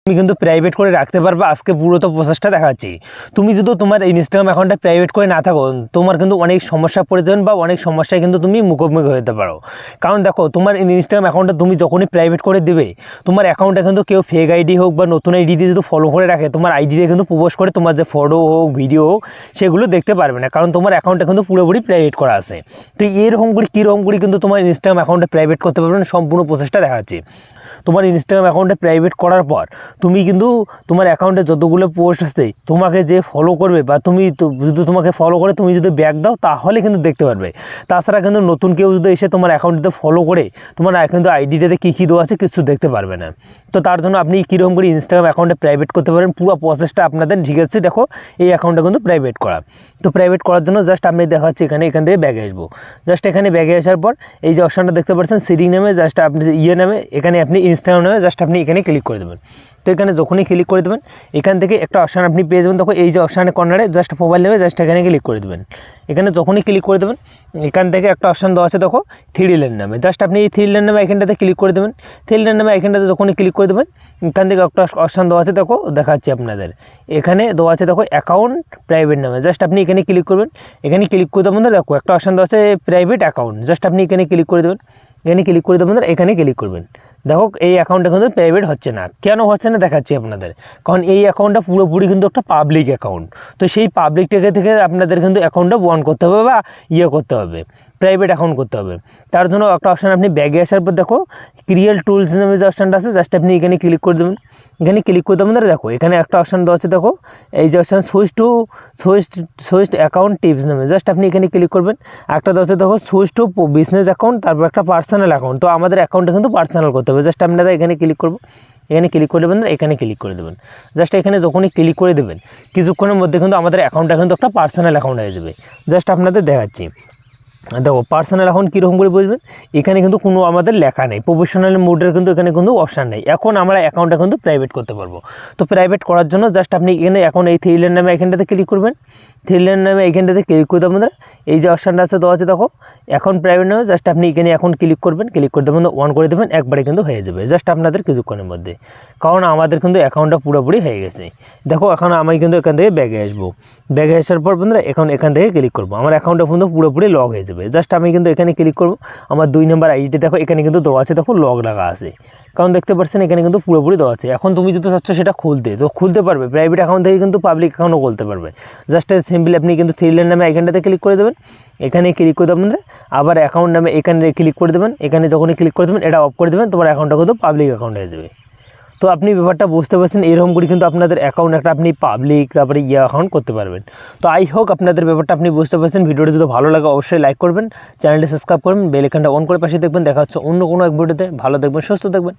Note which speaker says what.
Speaker 1: তুমি কিন্তু প্রাইভেট করে রাখতে পারবে। আজকে পুরো তো প্রসেসটা দেখাচ্ছি। তুমি যদি তোমার ইনস্টাগ্রাম অ্যাকাউন্টটা প্রাইভেট করে না থাকো, তোমার কিন্তু অনেক সমস্যা পড়ে যাবেন বা অনেক সমস্যায় কিন্তু তুমি মুখোমুখি হতে পারো। কারণ দেখো, তোমার ইনস্টাগ্রাম অ্যাকাউন্টটা তুমি যখনই প্রাইভেট করে দেবে, তোমার অ্যাকাউন্টে কিন্তু কেউ ফেক আইডি হোক বা নতুন আইডি দিয়ে যদি ফলো করে রাখে, তোমার আইডিতে কিন্তু প্রপোজ করে তোমার যে ফটো হোক ভিডিও হোক সেগুলো দেখতে পারবে না, কারণ তোমার অ্যাকাউন্টটা কিন্তু পুরোপুরি প্রাইভেট করা আছে। তো এরকম করে কীরকম করে কিন্তু তোমার ইনস্টাগ্রাম অ্যাকাউন্টে প্রাইভেট করতে পারবে না, সম্পূর্ণ প্রসেসটা দেখাচ্ছি। তোমার ইনস্টাগ্রাম অ্যাকাউন্টে প্রাইভেট করার পর তুমি কিন্তু তোমার অ্যাকাউন্টে যতগুলো পোস্ট আছে তোমাকে যে ফলো করবে বা তুমি যদি তোমাকে ফলো করে তুমি যদি ব্যাক দাও তাহলে কিন্তু দেখতে পারবে। তাছাড়া কিন্তু নতুন কেউ যদি এসে তোমার অ্যাকাউন্টে ফলো করে তোমার কিন্তু আইডিটাতে কী কী দেওয়া আছে কিছু দেখতে পারবে না। তো তার জন্য আপনি কীরকম করে ইনস্টাগ্রাম অ্যাকাউন্টে প্রাইভেট করতে পারেন পুরো প্রসেসটা আপনাদের ঠিক আছে। দেখো, এই অ্যাকাউন্টটা কিন্তু প্রাইভেট করা। তো প্রাইভেট করার জন্য জাস্ট আমি দেখাচ্ছি এখান থেকে ব্যাগে আসবো। জাস্ট এখানে ব্যাগে আসার পর এই যে অপশানটা দেখতে পাচ্ছেন সিটিং নামে, জাস্ট আপনি নামে এখানে আপনি ইনস্টাগ্রাম নামে জাস্ট আপনি এখানে ক্লিক করে দেবেন। তো এখানে যখনই ক্লিক করে দেবেন এখান থেকে একটা অপশান আপনি পেয়ে যাবেন। দেখো এই যে অপশানে কর্নারে জাস্ট মোবাইল নেমে জাস্ট এখানে ক্লিক করে দেবেন। এখানে যখনই ক্লিক করে দেবেন এখান থেকে একটা অপশান দেওয়া আছে দেখো থ্রি লাইন নামে, জাস্ট আপনি এই থ্রি লাইন নামে এখানটাতে ক্লিক করে দেবেন। থ্রি লাইন নামে এখানটাতে যখনই ক্লিক করে দেবেন এখান থেকে একটা অপশান দেওয়া আছে দেখো দেখাচ্ছি আপনাদের। এখানে দেওয়া আছে দেখো অ্যাকাউন্ট প্রাইভেট নামে, জাস্ট আপনি এখানে ক্লিক করবেন। এখানে ক্লিক করে দেবেন, দেখো একটা অপশান দেওয়া আছে প্রাইভেট অ্যাকাউন্ট, জাস্ট আপনি এখানে ক্লিক করে দেবেন। এখানে ক্লিক করে দেবেন, এখানে ক্লিক করবেন। দেখো এই অ্যাকাউন্টটা কিন্তু প্রাইভেট হচ্ছে না। কেন হচ্ছে না দেখাচ্ছি আপনাদের, কারণ এই অ্যাকাউন্টটা পুরোপুরি কিন্তু একটা পাবলিক অ্যাকাউন্ট। তো সেই পাবলিক থেকে আপনাদের কিন্তু অ্যাকাউন্টটা বন্ধ করতে হবে বা করতে হবে, প্রাইভেট অ্যাকাউন্ট করতে হবে। তার জন্য একটা অপশান আপনি ব্যাগে আসার পর দেখো ক্রিয়েট টুলস নামে যে অপশানটা আছে জাস্ট আপনি এখানে ক্লিক করে দেবেন। এখানে ক্লিক করে দেবেন, দেখো এখানে একটা অপশান দেওয়া আছে দেখো এই যে অপশান সুইচ অ্যাকাউন্ট টিপস নামে, জাস্ট আপনি এখানে ক্লিক করবেন। একটা দেওয়া আছে দেখো সুইচ টু বিজনেস অ্যাকাউন্ট, তারপর একটা পার্সোনাল অ্যাকাউন্ট। তো আমাদের অ্যাকাউন্টটা কিন্তু পার্সোনাল করতে হবে, জাস্ট আপনারা এখানে ক্লিক করবো। এখানে ক্লিক করে দেবেন, এখানে ক্লিক করে দেবেন। জাস্ট এখানে যখনই ক্লিক করে দেবেন কিছুক্ষণের মধ্যে কিন্তু আমাদের অ্যাকাউন্টটা কিন্তু একটা পার্সোনাল অ্যাকাউন্ট হয়ে যাবে। জাস্ট আপনাদের দেখাচ্ছি। দেখো পার্সোনাল অ্যাকাউন্ট কীরকম করে বুঝবেন, এখানে কিন্তু কোনো আমাদের লেখা নেই, প্রফেশনাল মোডের কিন্তু এখানে কিন্তু অপশান নেই। এখন আমরা অ্যাকাউন্টটা কিন্তু প্রাইভেট করতে পারবো। তো প্রাইভেট করার জন্য জাস্ট আপনি এখানে এখন এই থ্রি লাইন নামে এখানটাতে ক্লিক করবেন। থ্রি লাইন নামে এখানটাতে ক্লিক করে দেবেন, এই যে অপশানটা আছে দেওয়া আছে দেখো এখন প্রাইভেট নামে, জাস্ট আপনি এখানে এখন ক্লিক করবেন। ক্লিক করে দেবেন, অন করে দেবেন, একবারে কিন্তু হয়ে যাবে জাস্ট আপনাদের কিছুক্ষণের মধ্যে, কারণ আমাদের কিন্তু অ্যাকাউন্টটা পুরোপুরি হয়ে গেছে। দেখো এখন আমি কিন্তু এখান থেকে ব্যাগে আসবো। ব্যাগে আসার পর বন্ধুরা এখন এখান থেকে ক্লিক করবো, আমার অ্যাকাউন্টটা কিন্তু পুরোপুরি লগ হয়ে যাবে। জাস্ট আমি কিন্তু এখানে ক্লিক করবো, আমার 2 নম্বর আইডিটা দেখো এখানে কিন্তু দেওয়া আছে দেখো লগ লাগা আছে, কারণ দেখতে পাচ্ছেন এখানে কিন্তু পুরোপুরি দেওয়া আছে। এখন তুমি যদি চাচ্ছ সেটা খুলতে তো খুলতে পারবে, প্রাইভেট অ্যাকাউন্ট থেকে কিন্তু পাবলিক অ্যাকাউন্টও খুলতে পারবে। জাস্ট সিম্পলি আপনি কিন্তু থ্রি লাইন নামে এখানটাতে ক্লিক করে দেবেন। এখানে ক্লিক করে দেবেন, আবার অ্যাকাউন্ট নামে এখানে ক্লিক করে দেবেন। এখানে যখনই ক্লিক করে দেবেন এটা অফ করে দেবেন, তোমার অ্যাকাউন্টটা কিন্তু পাবলিক অ্যাকাউন্ট হয়ে যাবে। তো আপনি ব্যাপারটা বুঝতে পারছেন, এরকম করে কিন্তু আপনাদের অ্যাকাউন্ট একটা আপনি পাবলিক তারপরে অ্যাকাউন্ট করতে পারবেন। তো আই হোক আপনাদের ব্যাপারটা আপনি বুঝতে পারছেন। ভিডিওটা যদি ভালো লাগে অবশ্যই লাইক করবেন, চ্যানেলটি সাবস্ক্রাইব করবেন, বেল আইকনটা অন করে পাশে দেখবেন। দেখা হচ্ছে অন্য কোনো এক ভিডিওতে। ভালো দেখবেন, সুস্থ থাকবেন।